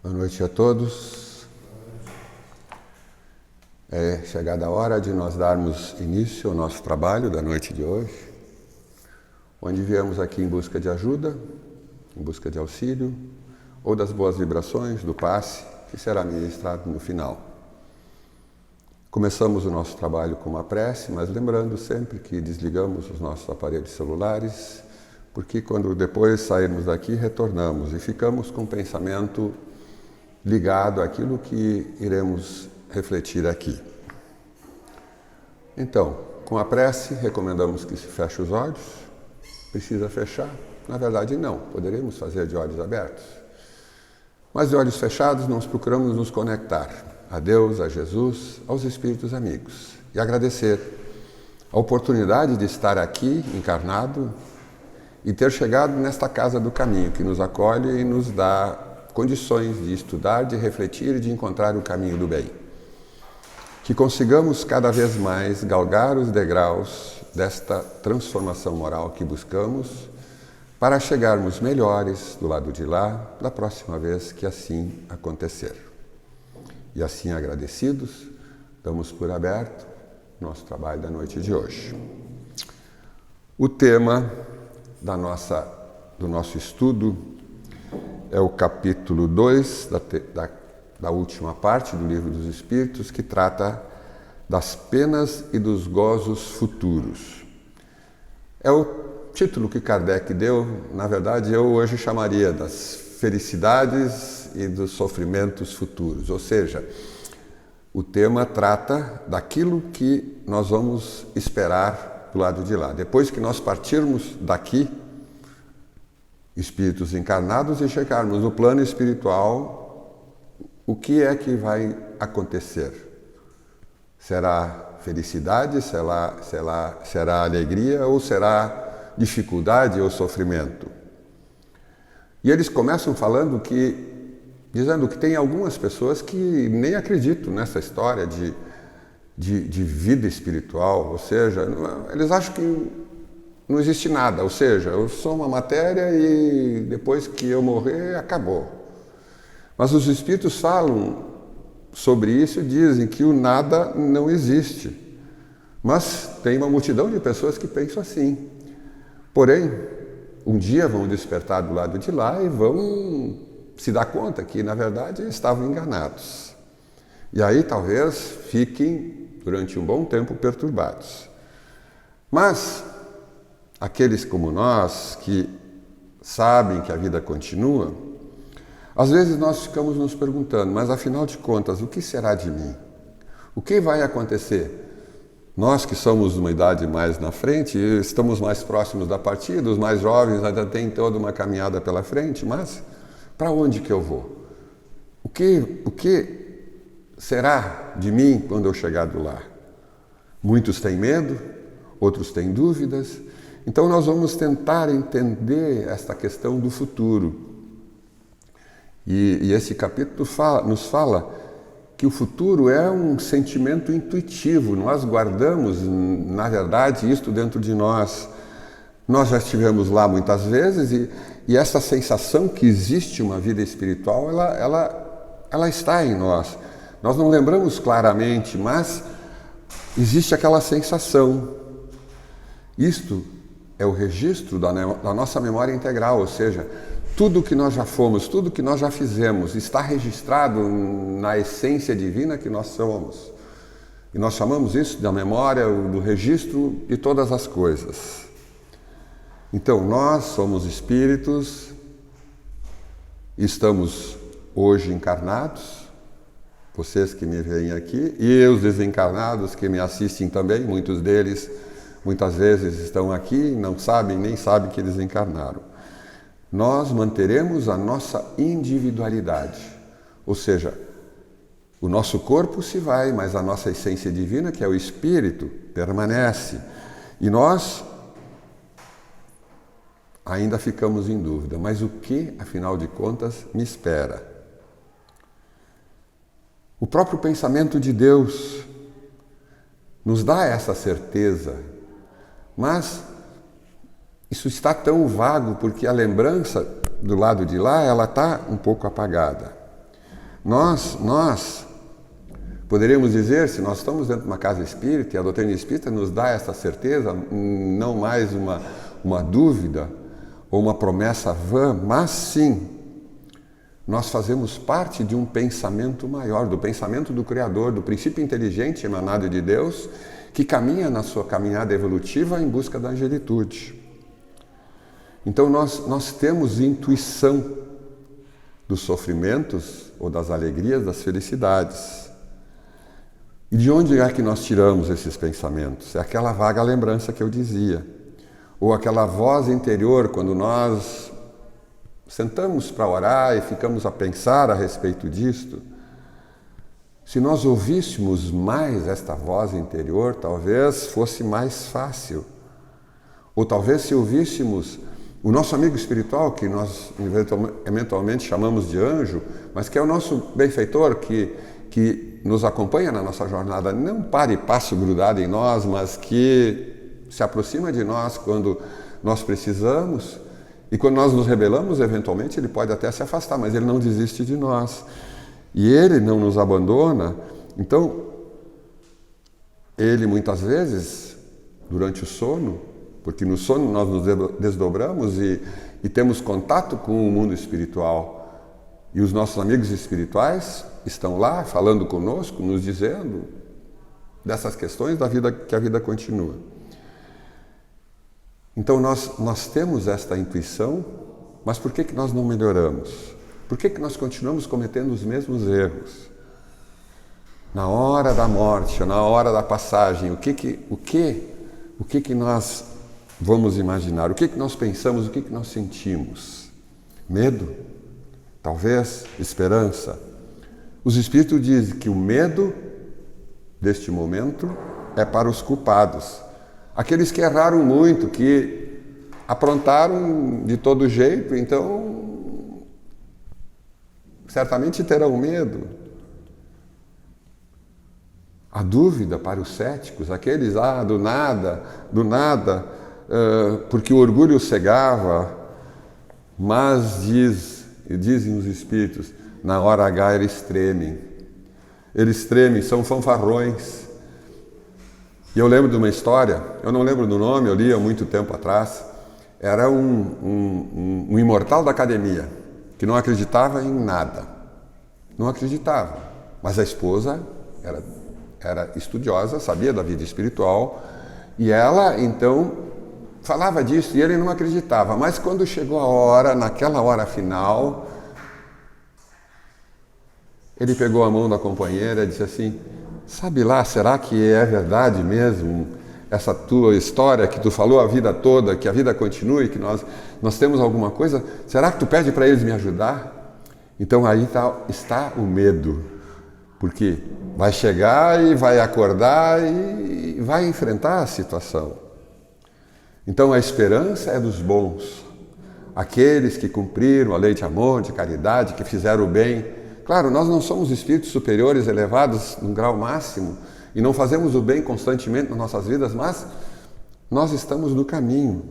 Boa noite a todos. É chegada a hora de nós darmos início ao nosso trabalho da noite de hoje, onde viemos aqui em busca de ajuda, em busca de auxílio, ou das boas vibrações, do passe, que será ministrado no final. Começamos o nosso trabalho com uma prece, mas lembrando sempre que desligamos os nossos aparelhos celulares, porque quando depois sairmos daqui, retornamos e ficamos com o pensamento ligado àquilo que iremos refletir aqui. Então, com a prece, recomendamos que se feche os olhos. Precisa fechar? Na verdade, não. Poderemos fazer de olhos abertos. Mas de olhos fechados, nós procuramos nos conectar a Deus, a Jesus, aos espíritos amigos e agradecer a oportunidade de estar aqui encarnado e ter chegado nesta casa do caminho que nos acolhe e nos dá condições de estudar, de refletir e de encontrar o caminho do bem. Que consigamos cada vez mais galgar os degraus desta transformação moral que buscamos para chegarmos melhores do lado de lá da próxima vez que assim acontecer. E assim agradecidos, damos por aberto nosso trabalho da noite de hoje. O tema do nosso estudo é o capítulo 2 da última parte do Livro dos Espíritos, que trata das penas e dos gozos futuros. É o título que Kardec deu, na verdade eu hoje chamaria das felicidades e dos sofrimentos futuros, ou seja, o tema trata daquilo que nós vamos esperar do lado de lá. Depois que nós partirmos daqui, espíritos encarnados, e chegarmos no plano espiritual, o que é que vai acontecer? Será felicidade? Será alegria? Ou será dificuldade ou sofrimento? E eles começam dizendo que tem algumas pessoas que nem acreditam nessa história de vida espiritual, ou seja, eles acham que não existe nada, ou seja, eu sou uma matéria e depois que eu morrer, acabou. Mas os espíritos falam sobre isso e dizem que o nada não existe. Mas tem uma multidão de pessoas que pensam assim. Porém, um dia vão despertar do lado de lá e vão se dar conta que, na verdade, estavam enganados. E aí talvez fiquem, durante um bom tempo, perturbados. Mas aqueles como nós, que sabem que a vida continua, às vezes nós ficamos nos perguntando, mas afinal de contas, o que será de mim? O que vai acontecer? Nós que somos uma idade mais na frente, estamos mais próximos da partida, os mais jovens ainda têm toda uma caminhada pela frente, mas para onde que eu vou? O que será de mim quando eu chegar do lá? Muitos têm medo, outros têm dúvidas. Então nós vamos tentar entender esta questão do futuro. E esse capítulo nos fala que o futuro é um sentimento intuitivo. Nós guardamos, na verdade, isto dentro de nós. Nós já estivemos lá muitas vezes e essa sensação que existe uma vida espiritual, ela está em nós. Nós não lembramos claramente, mas existe aquela sensação. Isto é o registro da nossa memória integral, ou seja, tudo que nós já fomos, tudo que nós já fizemos, está registrado na essência divina que nós somos. E nós chamamos isso da memória, do registro de todas as coisas. Então, nós somos espíritos, estamos hoje encarnados, vocês que me veem aqui, e os desencarnados que me assistem também, muitos deles muitas vezes estão aqui, não sabem, nem sabem que eles encarnaram. Nós manteremos a nossa individualidade, ou seja, o nosso corpo se vai, mas a nossa essência divina, que é o espírito, permanece. E nós ainda ficamos em dúvida, mas o que, afinal de contas, me espera? O próprio pensamento de Deus nos dá essa certeza, mas isso está tão vago porque a lembrança do lado de lá, ela está um pouco apagada. Nós poderíamos dizer, se nós estamos dentro de uma casa espírita, e a doutrina espírita nos dá essa certeza, não mais uma dúvida ou uma promessa vã, mas sim, nós fazemos parte de um pensamento maior, do pensamento do Criador, do princípio inteligente emanado de Deus, que caminha na sua caminhada evolutiva em busca da angelitude. Então nós temos intuição dos sofrimentos ou das alegrias, das felicidades. E de onde é que nós tiramos esses pensamentos? É aquela vaga lembrança que eu dizia, ou aquela voz interior, quando nós sentamos para orar e ficamos a pensar a respeito disto. Se nós ouvíssemos mais esta voz interior, talvez fosse mais fácil. Ou talvez se ouvíssemos o nosso amigo espiritual, que nós eventualmente chamamos de anjo, mas que é o nosso benfeitor, que nos acompanha na nossa jornada, não para e passo grudado em nós, mas que se aproxima de nós quando nós precisamos. E quando nós nos rebelamos, eventualmente, ele pode até se afastar, mas ele não desiste de nós. E ele não nos abandona. Então, ele muitas vezes, durante o sono, porque no sono nós nos desdobramos e temos contato com o mundo espiritual. E os nossos amigos espirituais estão lá falando conosco, nos dizendo dessas questões da vida, que a vida continua. Então nós temos esta intuição, mas por que nós não melhoramos? Por que nós continuamos cometendo os mesmos erros? Na hora da morte, na hora da passagem, o que nós vamos imaginar? O que nós pensamos? O que nós sentimos? Medo? Talvez? Esperança? Os Espíritos dizem que o medo deste momento é para os culpados. Aqueles que erraram muito, que aprontaram de todo jeito, então certamente terão medo. A dúvida para os céticos, aqueles, do nada, porque o orgulho cegava, mas dizem os Espíritos, na hora H eles tremem, são fanfarrões. E eu lembro de uma história, eu não lembro do nome, eu li há muito tempo atrás, era um imortal da academia, que não acreditava em nada. Não acreditava, mas a esposa era estudiosa, sabia da vida espiritual, e ela, então, falava disso, e ele não acreditava. Mas quando chegou a hora, naquela hora final, ele pegou a mão da companheira e disse assim, sabe lá, será que é verdade mesmo essa tua história que tu falou a vida toda, que a vida continue, que nós temos alguma coisa? Será que tu pede para eles me ajudar? Então aí está o medo, porque vai chegar e vai acordar e vai enfrentar a situação. Então a esperança é dos bons, aqueles que cumpriram a lei de amor, de caridade, que fizeram o bem. Claro, nós não somos espíritos superiores, elevados num grau máximo, e não fazemos o bem constantemente nas nossas vidas, mas nós estamos no caminho.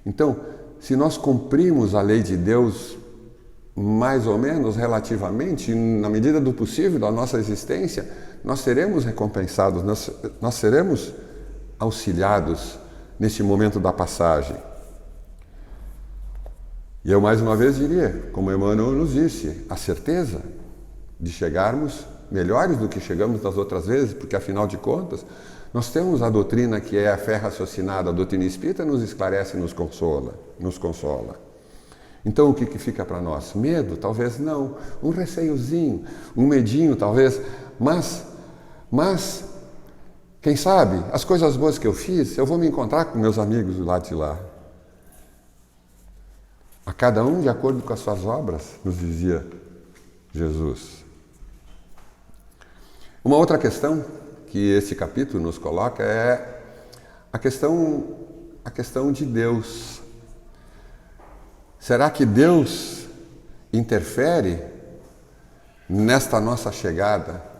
Então, se nós cumprimos a lei de Deus, mais ou menos, relativamente, na medida do possível da nossa existência, nós seremos recompensados, nós seremos auxiliados neste momento da passagem. E eu mais uma vez diria, como Emmanuel nos disse, a certeza de chegarmos melhores do que chegamos das outras vezes, porque afinal de contas, nós temos a doutrina que é a fé raciocinada, a doutrina espírita nos esclarece e nos consola. Então o que fica para nós? Medo? Talvez não. Um receiozinho, um medinho talvez, mas quem sabe, as coisas boas que eu fiz, eu vou me encontrar com meus amigos do lado de lá. A cada um de acordo com as suas obras, nos dizia Jesus. Uma outra questão que esse capítulo nos coloca é a questão de Deus. Será que Deus interfere nesta nossa chegada?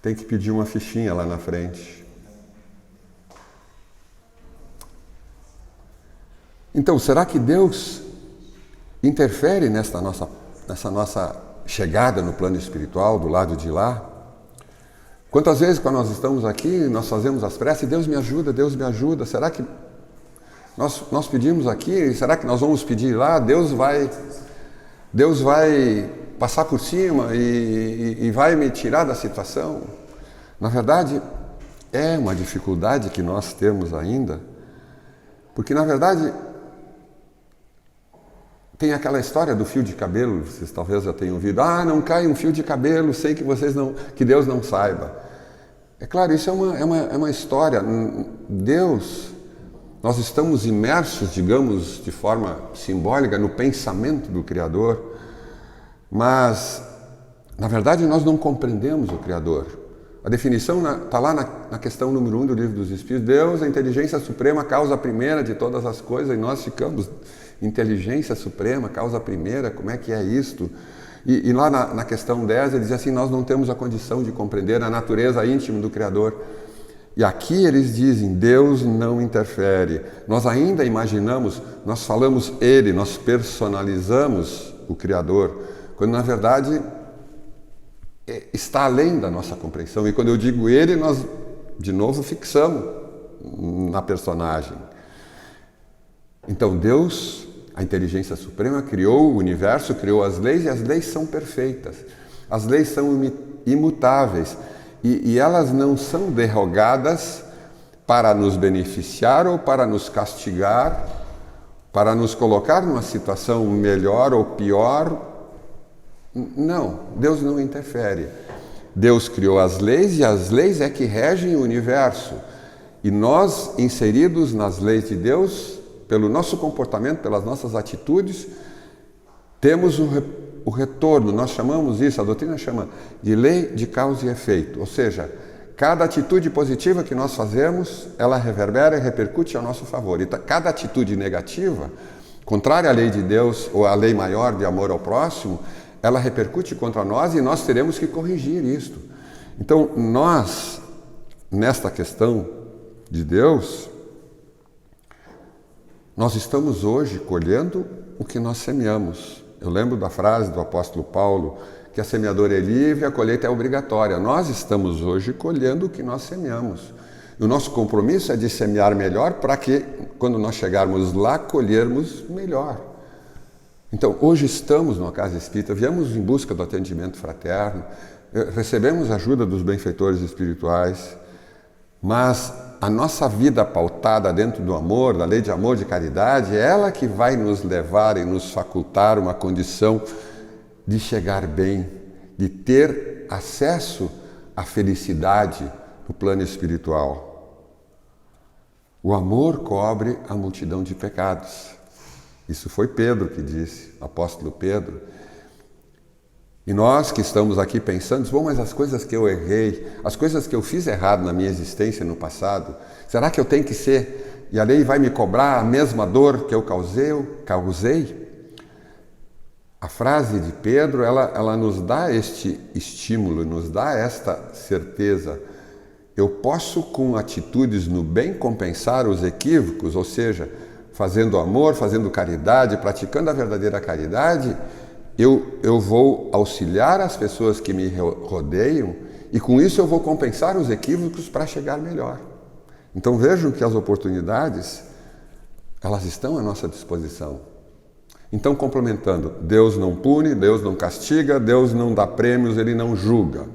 Tem que pedir uma fichinha lá na frente. Então, será que Deus interfere nessa nossa chegada no plano espiritual, do lado de lá? Quantas vezes, quando nós estamos aqui, nós fazemos as preces, Deus me ajuda, Deus me ajuda. Será que nós pedimos aqui, será que nós vamos pedir lá? Deus vai passar por cima e vai me tirar da situação? Na verdade, é uma dificuldade que nós temos ainda, porque na verdade tem aquela história do fio de cabelo, vocês talvez já tenham ouvido, não cai um fio de cabelo, sei que Deus não saiba. É claro, isso é uma história. Deus, nós estamos imersos, digamos, de forma simbólica, no pensamento do Criador, mas, na verdade, nós não compreendemos o Criador. A definição está lá na questão número 1 do Livro dos Espíritos. Deus, a inteligência suprema, causa primeira de todas as coisas, e nós ficamos, inteligência suprema, causa primeira, como é que é isto? E lá na questão 10, ele diz assim, nós não temos a condição de compreender a natureza íntima do Criador. E aqui eles dizem, Deus não interfere. Nós ainda imaginamos, nós falamos Ele, nós personalizamos o Criador, quando na verdade está além da nossa compreensão. E quando eu digo Ele, nós de novo fixamos na personagem. Então Deus, a inteligência suprema, criou o universo, criou as leis, e as leis são perfeitas. As leis são imutáveis. E elas não são derrogadas para nos beneficiar ou para nos castigar, para nos colocar numa situação melhor ou pior. Não, Deus não interfere. Deus criou as leis e as leis é que regem o universo. E nós, inseridos nas leis de Deus, pelo nosso comportamento, pelas nossas atitudes, temos o retorno. Nós chamamos isso, a doutrina chama de lei de causa e efeito. Ou seja, cada atitude positiva que nós fazemos, ela reverbera e repercute a nosso favor. E cada atitude negativa, contrária à lei de Deus ou à lei maior de amor ao próximo, ela repercute contra nós e nós teremos que corrigir isto. Então, nós, nesta questão de Deus, nós estamos hoje colhendo o que nós semeamos. Eu lembro da frase do apóstolo Paulo, que a semeadora é livre, a colheita é obrigatória. Nós estamos hoje colhendo o que nós semeamos. E o nosso compromisso é de semear melhor para que, quando nós chegarmos lá, colhermos melhor. Então, hoje estamos numa casa espírita, viemos em busca do atendimento fraterno, recebemos ajuda dos benfeitores espirituais, mas a nossa vida pautada dentro do amor, da lei de amor, de caridade, é ela que vai nos levar e nos facultar uma condição de chegar bem, de ter acesso à felicidade no plano espiritual. O amor cobre a multidão de pecados. Isso foi Pedro que disse, o apóstolo Pedro. E nós que estamos aqui pensando, bom, mas as coisas que eu errei, as coisas que eu fiz errado na minha existência no passado, será que eu tenho que ser, e a lei vai me cobrar a mesma dor que eu causei? A frase de Pedro, ela nos dá este estímulo, nos dá esta certeza. Eu posso, com atitudes no bem, compensar os equívocos, ou seja, fazendo amor, fazendo caridade, praticando a verdadeira caridade, eu vou auxiliar as pessoas que me rodeiam e com isso eu vou compensar os equívocos para chegar melhor. Então vejam que as oportunidades, elas estão à nossa disposição. Então, complementando, Deus não pune, Deus não castiga, Deus não dá prêmios, Ele não julga.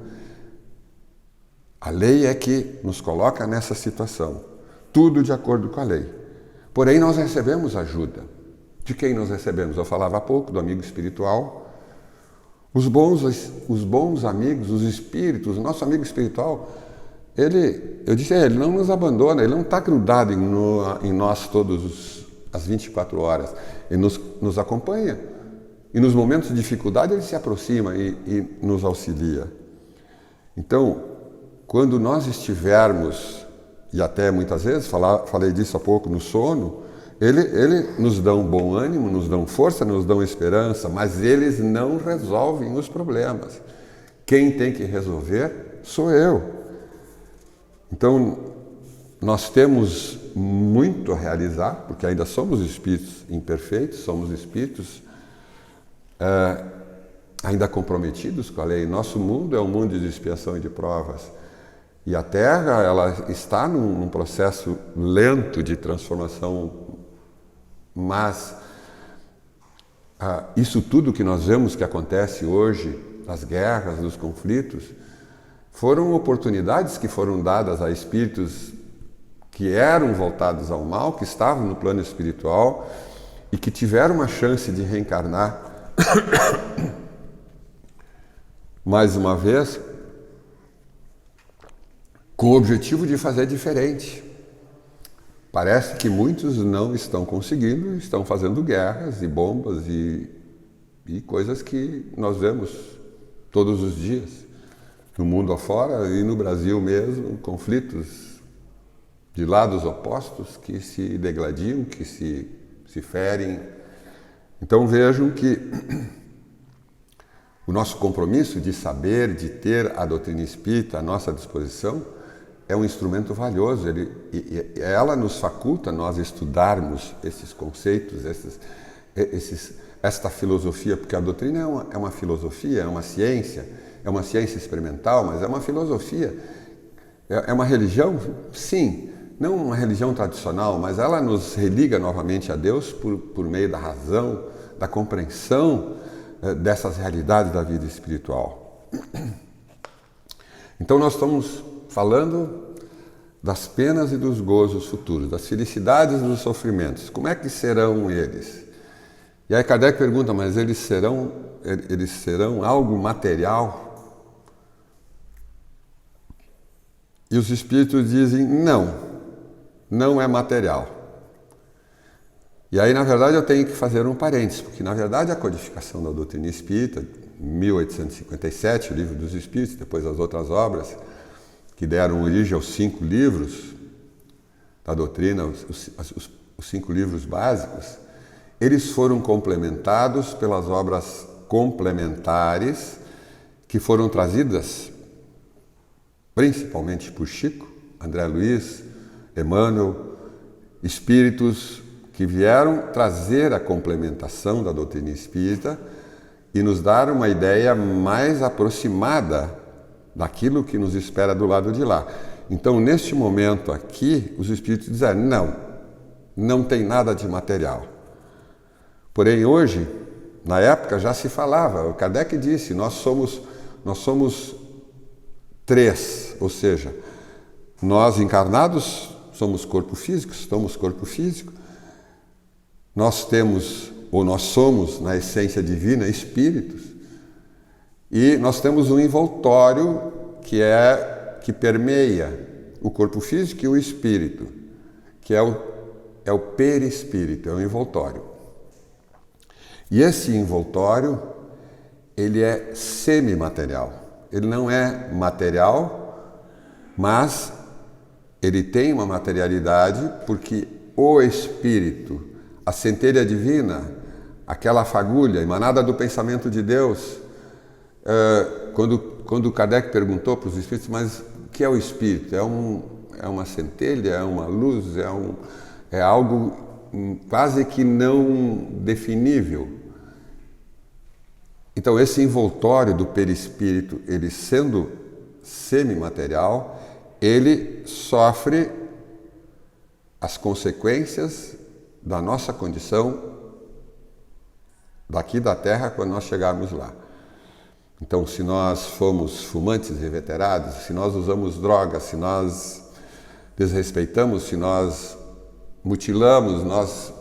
A lei é que nos coloca nessa situação, tudo de acordo com a lei. Porém, nós recebemos ajuda. De quem nós recebemos? Eu falava há pouco do amigo espiritual. Os bons amigos, os espíritos, o nosso amigo espiritual, eu disse, ele não nos abandona, ele não está grudado em nós todas as 24 horas. Ele nos acompanha. E nos momentos de dificuldade ele se aproxima e nos auxilia. Então, quando nós estivermos, e até muitas vezes, falei disso há pouco, no sono, ele nos dá um bom ânimo, nos dá força, nos dá esperança, mas eles não resolvem os problemas. Quem tem que resolver sou eu. Então, nós temos muito a realizar, porque ainda somos espíritos imperfeitos, somos espíritos ainda comprometidos com a lei. Nosso mundo é um mundo de expiação e de provas. E a Terra, ela está num processo lento de transformação, mas isso tudo que nós vemos que acontece hoje, as guerras, os conflitos, foram oportunidades que foram dadas a espíritos que eram voltados ao mal, que estavam no plano espiritual e que tiveram uma chance de reencarnar mais uma vez, com o objetivo de fazer diferente. Parece que muitos não estão conseguindo, estão fazendo guerras e bombas e coisas que nós vemos todos os dias, no mundo afora e no Brasil mesmo, conflitos de lados opostos que se degladiam, que se ferem. Então vejam que o nosso compromisso de saber, de ter a doutrina espírita à nossa disposição, é um instrumento valioso. Ela nos faculta nós estudarmos esses conceitos, esta filosofia, porque a doutrina é uma filosofia, é uma ciência experimental, mas é uma filosofia. É uma religião, sim, não uma religião tradicional, mas ela nos religa novamente a Deus por meio da razão, da compreensão dessas realidades da vida espiritual. Então nós estamos falando das penas e dos gozos futuros, das felicidades e dos sofrimentos. Como é que serão eles? E aí Kardec pergunta, mas eles serão algo material? E os espíritos dizem, não é material. E aí, na verdade, eu tenho que fazer um parênteses, porque, na verdade, a codificação da doutrina espírita, 1857, o Livro dos Espíritos, depois as outras obras, que deram origem aos 5 livros da doutrina, os 5 livros básicos, eles foram complementados pelas obras complementares que foram trazidas principalmente por Chico, André Luiz, Emmanuel, espíritos que vieram trazer a complementação da doutrina espírita e nos dar uma ideia mais aproximada daquilo que nos espera do lado de lá. Então, neste momento aqui, os espíritos disseram, não tem nada de material. Porém, hoje, na época já se falava, o Kardec disse, nós somos 3, ou seja, nós encarnados somos corpo físico, nós temos, ou nós somos, na essência divina, espíritos, e nós temos um envoltório que permeia o corpo físico e o espírito, que é o perispírito, é o envoltório. E esse envoltório, ele é semimaterial. Ele não é material, mas ele tem uma materialidade porque o espírito, a centelha divina, aquela fagulha emanada do pensamento de Deus, quando Kardec perguntou para os espíritos, mas o que é o espírito? É uma centelha, é uma luz, é algo quase que não definível. Então esse envoltório do perispírito, ele sendo semimaterial, ele sofre as consequências da nossa condição daqui da Terra quando nós chegarmos lá. Então, se nós fomos fumantes inveterados, se nós usamos drogas, se nós desrespeitamos, se nós mutilamos, nós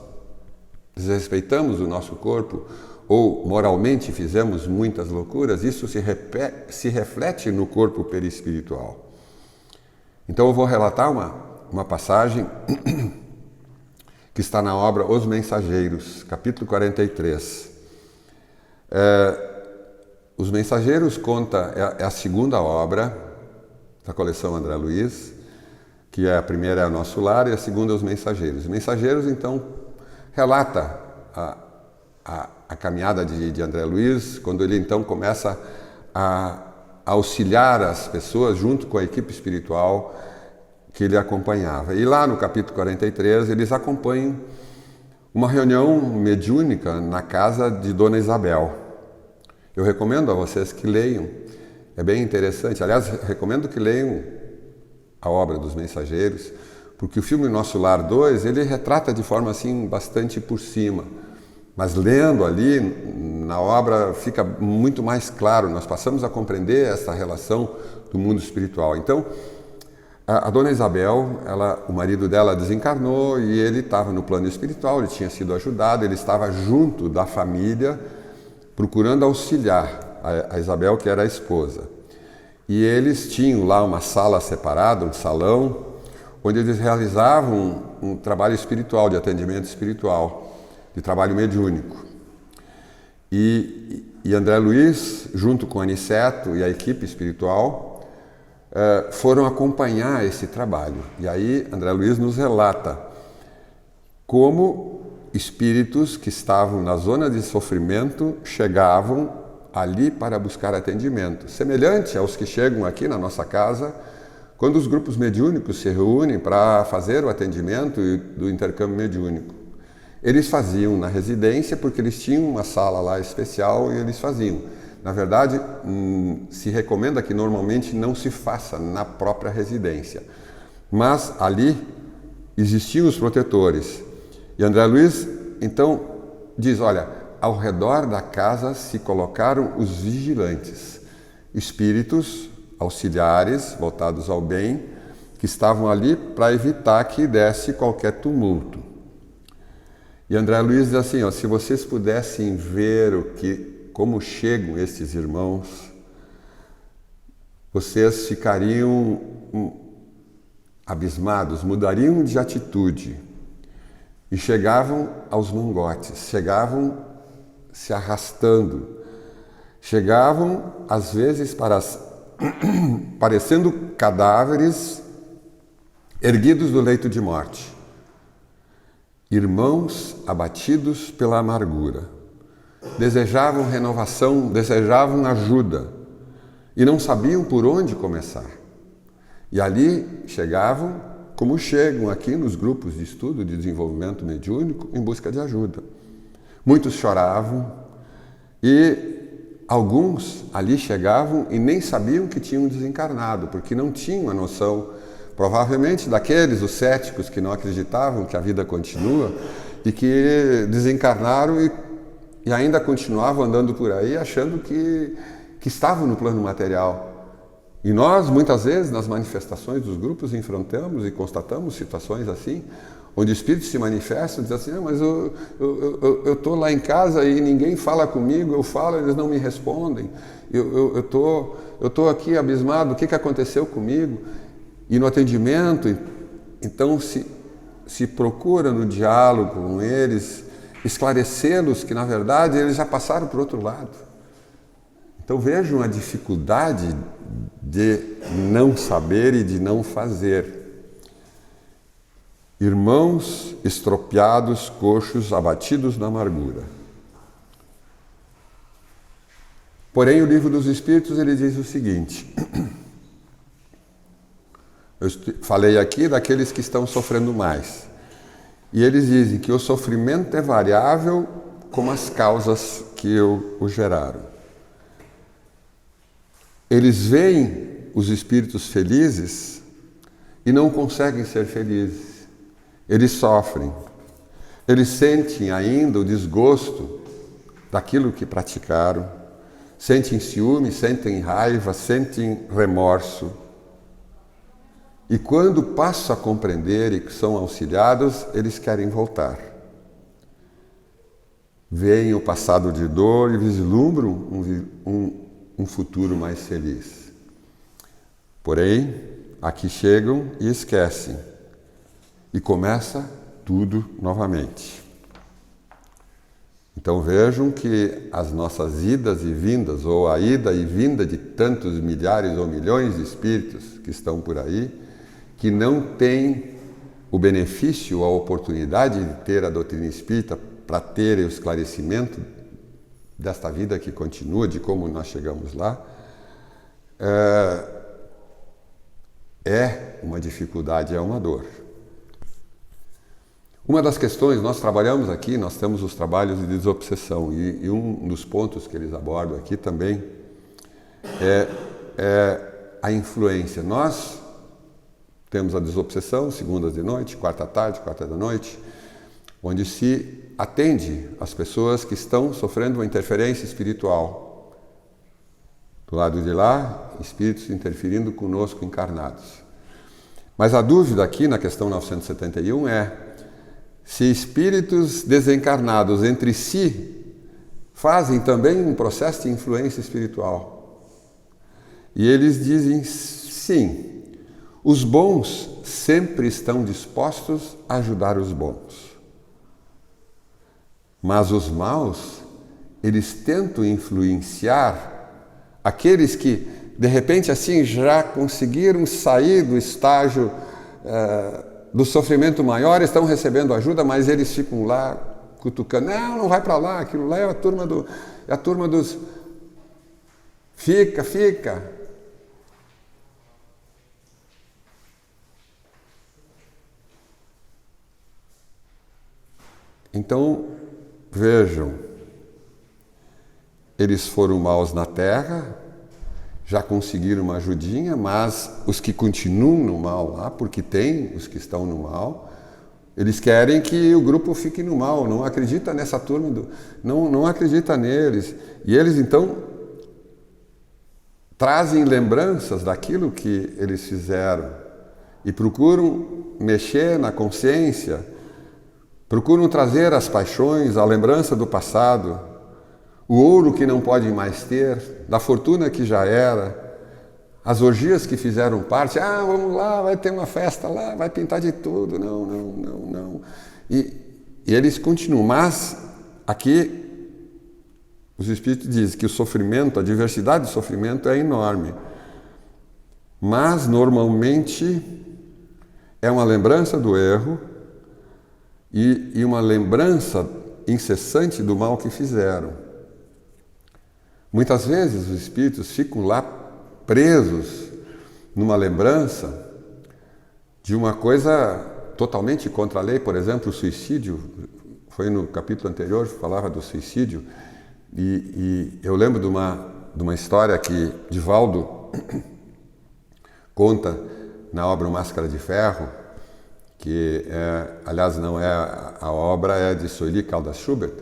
desrespeitamos o nosso corpo, ou moralmente fizemos muitas loucuras, isso se reflete no corpo perispiritual. Então eu vou relatar uma passagem que está na obra Os Mensageiros, capítulo 43. Os Mensageiros é a segunda obra da coleção André Luiz, que a primeira é o Nosso Lar e a segunda é Os Mensageiros. Os Mensageiros, então, relata a caminhada de André Luiz, quando ele então começa a auxiliar as pessoas junto com a equipe espiritual que ele acompanhava. E lá no capítulo 43, eles acompanham uma reunião mediúnica na casa de Dona Isabel. Eu recomendo a vocês que leiam, é bem interessante. Aliás, recomendo que leiam a obra dos Mensageiros, porque o filme Nosso Lar 2, ele retrata de forma assim bastante por cima. Mas lendo ali, na obra, fica muito mais claro, nós passamos a compreender essa relação do mundo espiritual. Então, a Dona Isabel, o marido dela desencarnou e ele estava no plano espiritual, ele tinha sido ajudado, ele estava junto da família, procurando auxiliar a Isabel, que era a esposa. E eles tinham lá uma sala separada, um salão, onde eles realizavam um trabalho espiritual, de atendimento espiritual, de trabalho mediúnico. E André Luiz, junto com Aniceto e a equipe espiritual, foram acompanhar esse trabalho. E aí André Luiz nos relata como espíritos que estavam na zona de sofrimento chegavam ali para buscar atendimento, semelhante aos que chegam aqui na nossa casa quando os grupos mediúnicos se reúnem para fazer o atendimento do intercâmbio mediúnico. Eles faziam na residência porque eles tinham uma sala lá especial e eles faziam. Na verdade, se recomenda que normalmente não se faça na própria residência. Mas ali existiam os protetores. E André Luiz, então, diz, olha, ao redor da casa se colocaram os vigilantes, espíritos auxiliares voltados ao bem, que estavam ali para evitar que desse qualquer tumulto. E André Luiz diz assim, ó, se vocês pudessem ver como chegam esses irmãos, vocês ficariam abismados, mudariam de atitude e chegavam aos mangotes, chegavam se arrastando, chegavam às vezes parecendo cadáveres erguidos do leito de morte, irmãos abatidos pela amargura. Desejavam renovação, desejavam ajuda e não sabiam por onde começar. E ali chegavam, como chegam aqui nos grupos de estudo de desenvolvimento mediúnico, em busca de ajuda. Muitos choravam e alguns ali chegavam e nem sabiam que tinham desencarnado, porque não tinham a noção, provavelmente daqueles, os céticos que não acreditavam que a vida continua e que desencarnaram e ainda continuavam andando por aí achando que estavam no plano material. E nós, muitas vezes, nas manifestações dos grupos, enfrentamos e constatamos situações assim, onde espíritos se manifestam e dizem assim, mas eu estou lá em casa e ninguém fala comigo, eu falo, eles não me respondem, eu tô aqui abismado, o que aconteceu comigo? E no atendimento, então, se procura no diálogo com eles, esclarecê-los que, na verdade, eles já passaram para o outro lado. Então vejam a dificuldade de não saber e de não fazer. Irmãos estropiados, coxos, abatidos na amargura. Porém, o Livro dos Espíritos, ele diz o seguinte, eu falei aqui daqueles que estão sofrendo mais. E eles dizem que o sofrimento é variável como as causas que o geraram. Eles veem os espíritos felizes e não conseguem ser felizes. Eles sofrem. Eles sentem ainda o desgosto daquilo que praticaram. Sentem ciúme, sentem raiva, sentem remorso. E quando passam a compreender e que são auxiliados, eles querem voltar. Veem o passado de dor e vislumbram um futuro mais feliz. Porém, aqui chegam e esquecem. E começa tudo novamente. Então vejam que as nossas idas e vindas, ou a ida e vinda de tantos milhares ou milhões de espíritos que estão por aí, que não têm o benefício, a oportunidade de ter a doutrina espírita para ter o esclarecimento desta vida que continua, de como nós chegamos lá, é uma dificuldade, é uma dor. Uma das questões, nós trabalhamos aqui, nós temos os trabalhos de desobsessão e um dos pontos que eles abordam aqui também é a influência. Nós temos a desobsessão, segundas de noite, quarta à tarde, quarta da noite, onde se atende as pessoas que estão sofrendo uma interferência espiritual. Do lado de lá, espíritos interferindo conosco encarnados. Mas a dúvida aqui na questão 971 é se espíritos desencarnados entre si fazem também um processo de influência espiritual. E eles dizem sim, os bons sempre estão dispostos a ajudar os bons. Mas os maus, eles tentam influenciar aqueles que, de repente, assim, já conseguiram sair do estágio do sofrimento maior, estão recebendo ajuda, mas eles ficam lá cutucando. Não vai para lá, aquilo lá é a turma dos... Fica. Então, vejam, eles foram maus na Terra, já conseguiram uma ajudinha, mas os que continuam no mal lá, porque tem os que estão no mal, eles querem que o grupo fique no mal, não acredita nessa turma, não acredita neles. E eles então trazem lembranças daquilo que eles fizeram e procuram mexer na consciência, procuram trazer as paixões, a lembrança do passado, o ouro que não podem mais ter, da fortuna que já era, as orgias que fizeram parte. Vamos lá, vai ter uma festa lá, vai pintar de tudo. Não. E eles continuam. Mas aqui os Espíritos dizem que o sofrimento, a diversidade de sofrimento é enorme. Mas normalmente é uma lembrança do erro e uma lembrança incessante do mal que fizeram. Muitas vezes os espíritos ficam lá presos numa lembrança de uma coisa totalmente contra a lei, por exemplo, o suicídio. Foi no capítulo anterior, falava do suicídio, e eu lembro de uma história que Divaldo conta na obra Máscara de Ferro, que aliás não é a obra, é de Soili Caldas Schubert,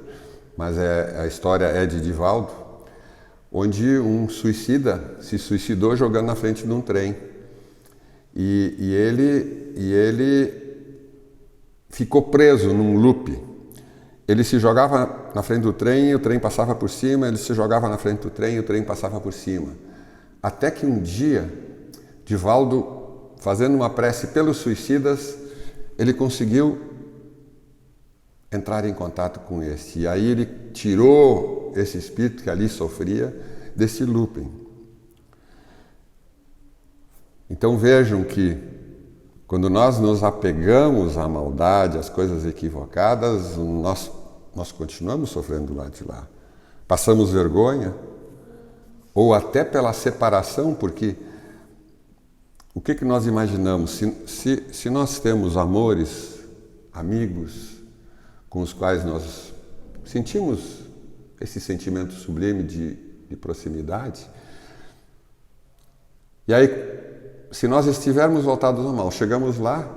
mas a história é de Divaldo, onde um suicida se suicidou jogando na frente de um trem. E ele ficou preso num loop. Ele se jogava na frente do trem, o trem passava por cima, ele se jogava na frente do trem, o trem passava por cima. Até que um dia, Divaldo, fazendo uma prece pelos suicidas, ele conseguiu entrar em contato com esse. E aí ele tirou esse espírito que ali sofria desse looping. Então vejam que quando nós nos apegamos à maldade, às coisas equivocadas, nós continuamos sofrendo do lado de lá. Passamos vergonha, ou até pela separação, porque o que nós imaginamos? Se nós temos amores, amigos, com os quais nós sentimos esse sentimento sublime de proximidade, e aí, se nós estivermos voltados ao mal, chegamos lá,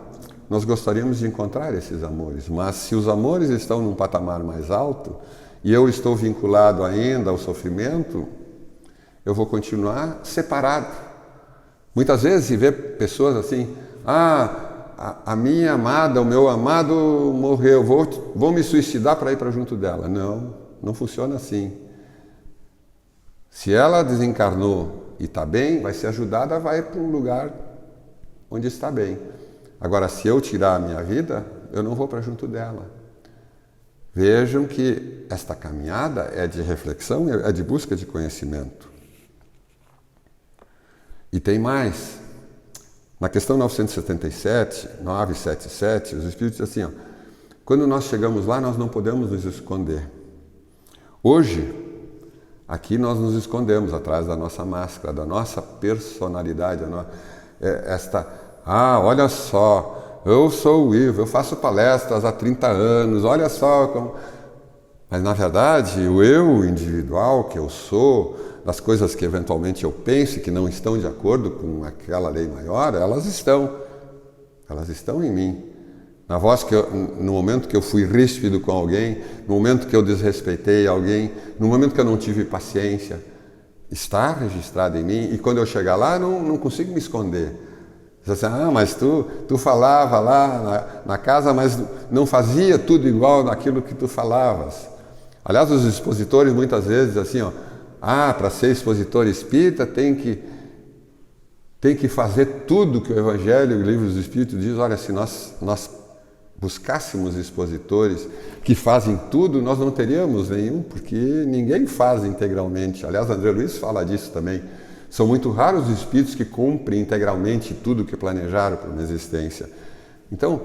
nós gostaríamos de encontrar esses amores, mas se os amores estão num patamar mais alto e eu estou vinculado ainda ao sofrimento, eu vou continuar separado. Muitas vezes se vê pessoas assim, a minha amada, o meu amado morreu, vou me suicidar para ir para junto dela. Não funciona assim. Se ela desencarnou e está bem, vai ser ajudada, vai para um lugar onde está bem. Agora, se eu tirar a minha vida, eu não vou para junto dela. Vejam que esta caminhada é de reflexão, é de busca de conhecimento. E tem mais. Na questão 977, os Espíritos dizem assim, quando nós chegamos lá, nós não podemos nos esconder. Hoje, aqui nós nos escondemos atrás da nossa máscara, da nossa personalidade. Olha só, eu sou o Ivo, eu faço palestras há 30 anos, olha só como... Mas, na verdade, o eu individual que eu sou, das coisas que eventualmente eu penso e que não estão de acordo com aquela lei maior, elas estão em mim. No momento que eu fui ríspido com alguém, no momento que eu desrespeitei alguém, no momento que eu não tive paciência, está registrado em mim, e quando eu chegar lá, não consigo me esconder. Diz assim, mas tu falava lá na casa, mas não fazia tudo igual naquilo que tu falavas. Aliás, os expositores muitas vezes dizem assim, para ser expositor espírita tem que fazer tudo que o Evangelho e o Livro dos Espíritos diz. Olha, se nós buscássemos expositores que fazem tudo, nós não teríamos nenhum, porque ninguém faz integralmente. Aliás, André Luiz fala disso também. São muito raros os espíritos que cumprem integralmente tudo que planejaram para uma existência. Então,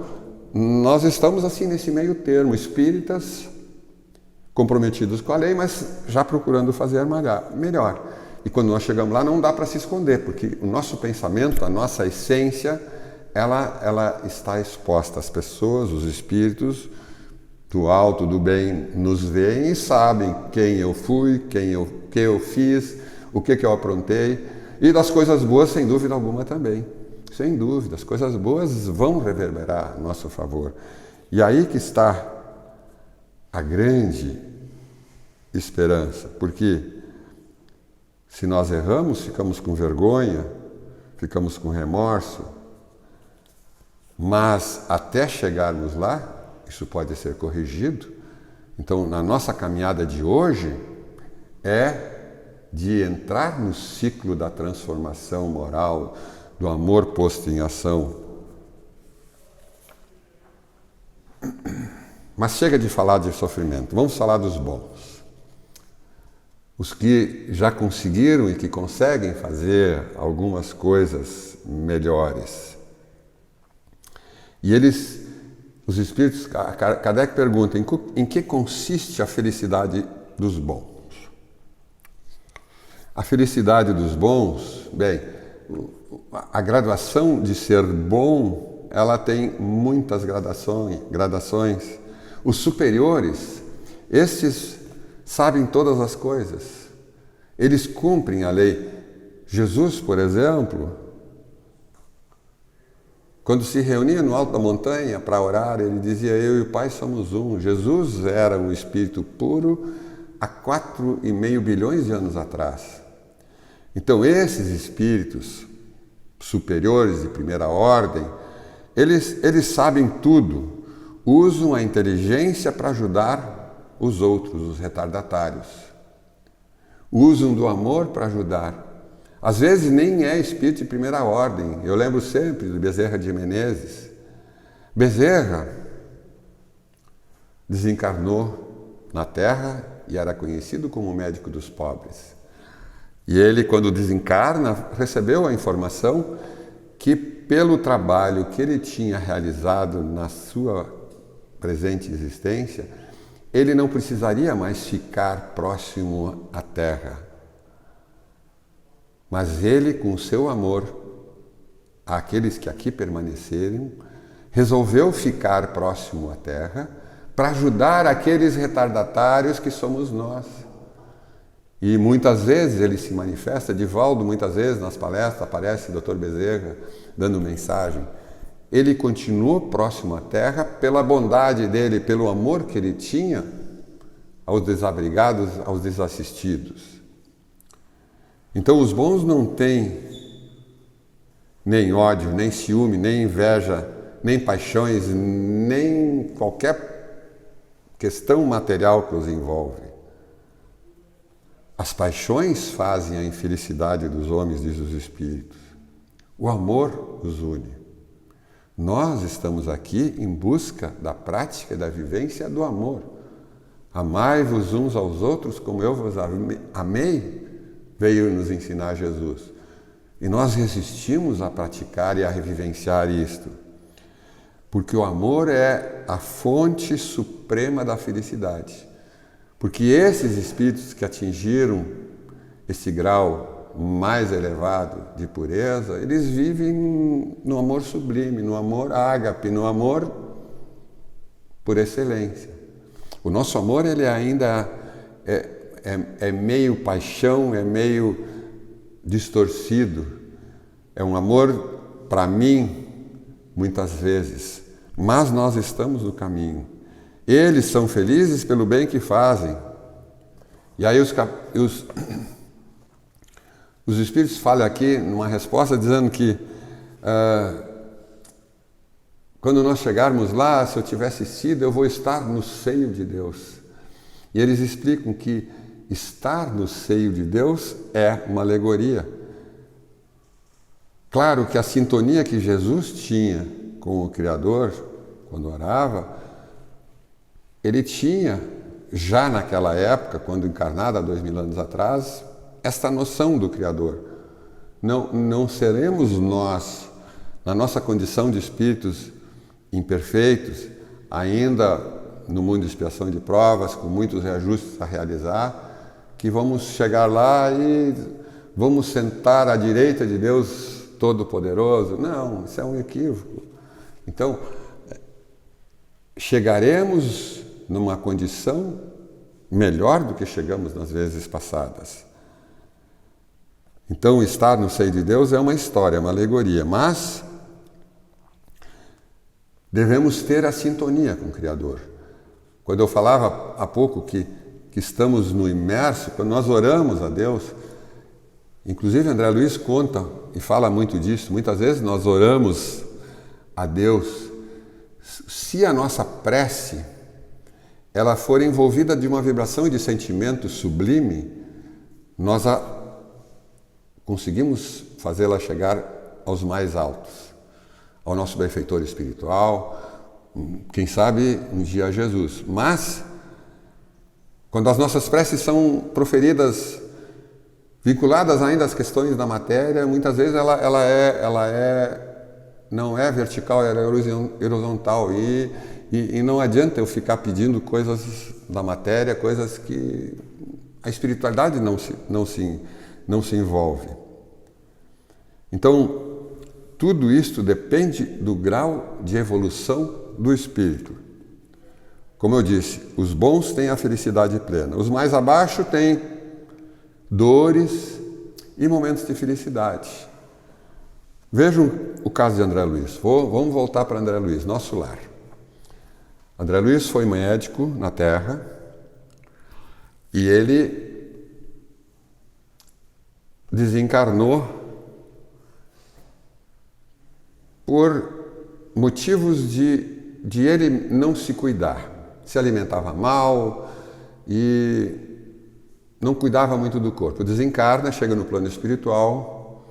nós estamos assim nesse meio termo, espíritas comprometidos com a lei, mas já procurando fazer melhor. E quando nós chegamos lá, não dá para se esconder, porque o nosso pensamento, a nossa essência, ela está exposta. As pessoas, os espíritos do alto, do bem, nos veem e sabem quem eu fui, o que eu fiz, o que eu aprontei. E das coisas boas, sem dúvida alguma também. Sem dúvida, as coisas boas vão reverberar a nosso favor. E aí que está a grande esperança, porque se nós erramos, ficamos com vergonha, ficamos com remorso, mas até chegarmos lá, isso pode ser corrigido. Então, na nossa caminhada de hoje, é de entrar no ciclo da transformação moral, do amor posto em ação. Mas chega de falar de sofrimento, vamos falar dos bons. Os que já conseguiram e que conseguem fazer algumas coisas melhores. E os espíritos, Kardec pergunta, em que consiste a felicidade dos bons? A felicidade dos bons, bem, a graduação de ser bom, ela tem muitas gradações. Os superiores, estes sabem todas as coisas. Eles cumprem a lei. Jesus, por exemplo, quando se reunia no alto da montanha para orar, ele dizia, eu e o Pai somos um. Jesus era um espírito puro há 4,5 bilhões de anos atrás. Então, esses espíritos superiores de primeira ordem, eles sabem tudo, usam a inteligência para ajudar os outros, os retardatários. Usam do amor para ajudar. Às vezes nem é espírito de primeira ordem. Eu lembro sempre do Bezerra de Menezes. Bezerra desencarnou na Terra e era conhecido como o médico dos pobres. E ele, quando desencarna, recebeu a informação que pelo trabalho que ele tinha realizado na sua presente existência, ele não precisaria mais ficar próximo à Terra. Mas ele, com seu amor àqueles que aqui permaneceram, resolveu ficar próximo à Terra para ajudar aqueles retardatários que somos nós. E muitas vezes ele se manifesta, Divaldo muitas vezes nas palestras aparece Dr. Bezerra dando mensagem. Ele continuou próximo à Terra pela bondade dele, pelo amor que ele tinha aos desabrigados, aos desassistidos. Então os bons não têm nem ódio, nem ciúme, nem inveja, nem paixões, nem qualquer questão material que os envolve. As paixões fazem a infelicidade dos homens, diz os Espíritos. O amor os une. Nós estamos aqui em busca da prática e da vivência do amor. Amai-vos uns aos outros como eu vos amei, veio nos ensinar Jesus. E nós resistimos a praticar e a revivenciar isto. Porque o amor é a fonte suprema da felicidade. Porque esses espíritos que atingiram esse grau mais elevado de pureza, eles vivem no amor sublime, no amor ágape, no amor por excelência. O nosso amor, ele ainda é meio paixão, é meio distorcido. É um amor, para mim, muitas vezes, mas nós estamos no caminho. Eles são felizes pelo bem que fazem. E aí os Espíritos falam aqui numa resposta dizendo que quando nós chegarmos lá, se eu tivesse sido, eu vou estar no seio de Deus. E eles explicam que estar no seio de Deus é uma alegoria. Claro que a sintonia que Jesus tinha com o Criador, quando orava, ele tinha, já naquela época, quando encarnado há 2000 anos atrás, esta noção do Criador. Não seremos nós, na nossa condição de espíritos imperfeitos, ainda no mundo de expiação e de provas, com muitos reajustes a realizar, que vamos chegar lá e vamos sentar à direita de Deus Todo-Poderoso. Não, isso é um equívoco. Então, chegaremos numa condição melhor do que chegamos nas vezes passadas. Então, estar no seio de Deus é uma história, é uma alegoria, mas devemos ter a sintonia com o Criador. Quando eu falava há pouco que estamos no imerso, quando nós oramos a Deus, inclusive André Luiz conta e fala muito disso, muitas vezes nós oramos a Deus, se a nossa prece ela for envolvida de uma vibração e de sentimento sublime, nós conseguimos fazê-la chegar aos mais altos, ao nosso benfeitor espiritual, quem sabe um dia a Jesus. Mas, quando as nossas preces são proferidas vinculadas ainda às questões da matéria, muitas vezes não é vertical, ela é horizontal. E não adianta eu ficar pedindo coisas da matéria, coisas que a espiritualidade não se envolve. Então, tudo isto depende do grau de evolução do espírito. Como eu disse, os bons têm a felicidade plena, os mais abaixo têm dores e momentos de felicidade. Vejam o caso de André Luiz. Vamos voltar para André Luiz, nosso lar. André Luiz foi médico na Terra e ele desencarnou por motivos de ele não se cuidar. Se alimentava mal e não cuidava muito do corpo. Desencarna, chega no plano espiritual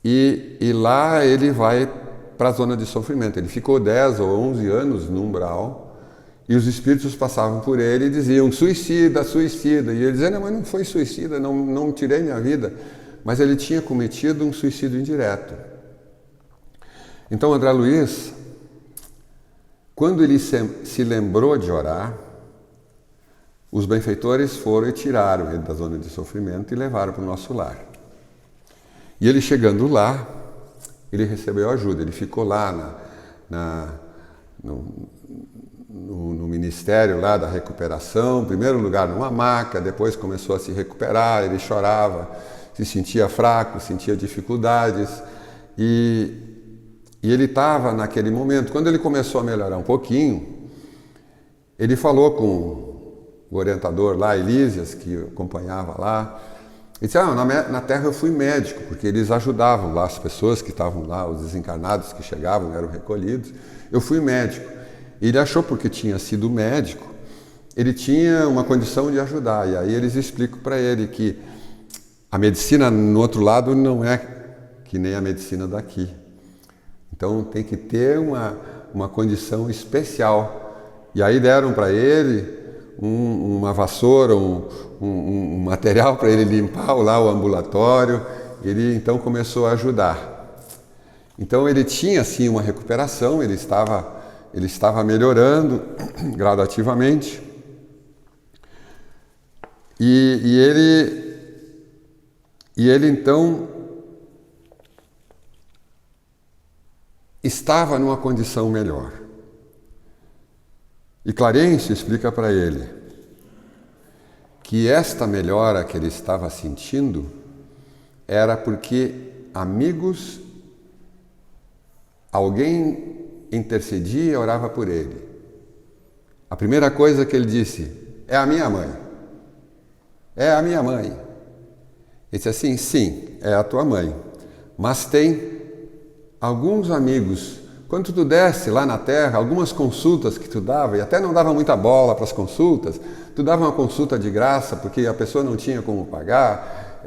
e lá ele vai para a zona de sofrimento. Ele ficou 10 ou 11 anos no umbral e os espíritos passavam por ele e diziam suicida, suicida. E ele dizia, não, mas não foi suicida, não tirei minha vida. Mas ele tinha cometido um suicídio indireto. Então André Luiz, quando ele se lembrou de orar, os benfeitores foram e tiraram ele da zona de sofrimento e levaram para o nosso lar. E ele chegando lá, ele recebeu ajuda, ele ficou lá no ministério lá da recuperação, em primeiro lugar numa maca, depois começou a se recuperar, ele chorava, se sentia fraco, sentia dificuldades e ele estava naquele momento, quando ele começou a melhorar um pouquinho, ele falou com o orientador lá, Elísias, que acompanhava lá, ele disse, na Terra eu fui médico, porque eles ajudavam lá as pessoas que estavam lá, os desencarnados que chegavam, eram recolhidos, eu fui médico. E ele achou, porque tinha sido médico, ele tinha uma condição de ajudar, e aí eles explicam para ele que a medicina no outro lado não é que nem a medicina daqui. Então tem que ter uma condição especial. E aí deram para ele uma vassoura, um material para ele limpar lá o ambulatório. Ele então começou a ajudar. Então ele tinha assim uma recuperação, ele estava melhorando gradativamente. E E ele então estava numa condição melhor. E Clarencio explica para ele que esta melhora que ele estava sentindo era porque amigos, alguém intercedia e orava por ele. A primeira coisa que ele disse: é a minha mãe. É a minha mãe. Ele disse assim: sim, é a tua mãe. Mas tem alguns amigos. Quando tu desce lá na terra, algumas consultas que tu dava, e até não dava muita bola para as consultas, tu dava uma consulta de graça porque a pessoa não tinha como pagar.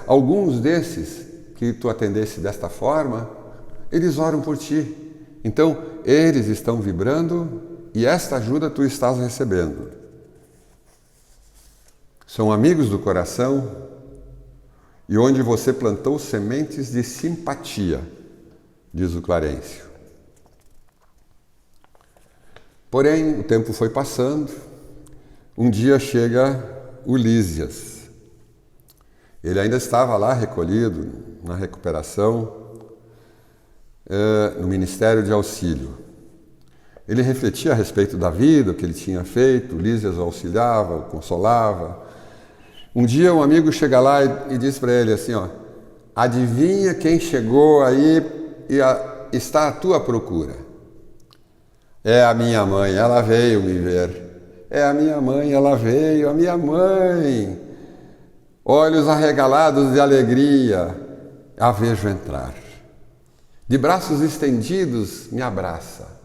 Alguns desses que tu atendesse desta forma, eles oram por ti. Então, eles estão vibrando e esta ajuda tu estás recebendo. São amigos do coração e onde você plantou sementes de simpatia, diz o Clarencio. Porém, o tempo foi passando. Um dia chega o Lísias. Ele ainda estava lá recolhido, na recuperação, no Ministério de Auxílio. Ele refletia a respeito da vida, o que ele tinha feito. Lísias o auxiliava, o consolava. Um dia um amigo chega lá e diz para ele assim, ó: adivinha quem chegou aí e está à tua procura? É a minha mãe, ela veio me ver. É a minha mãe, ela veio, a minha mãe. Olhos arregalados de alegria, a vejo entrar. De braços estendidos, me abraça.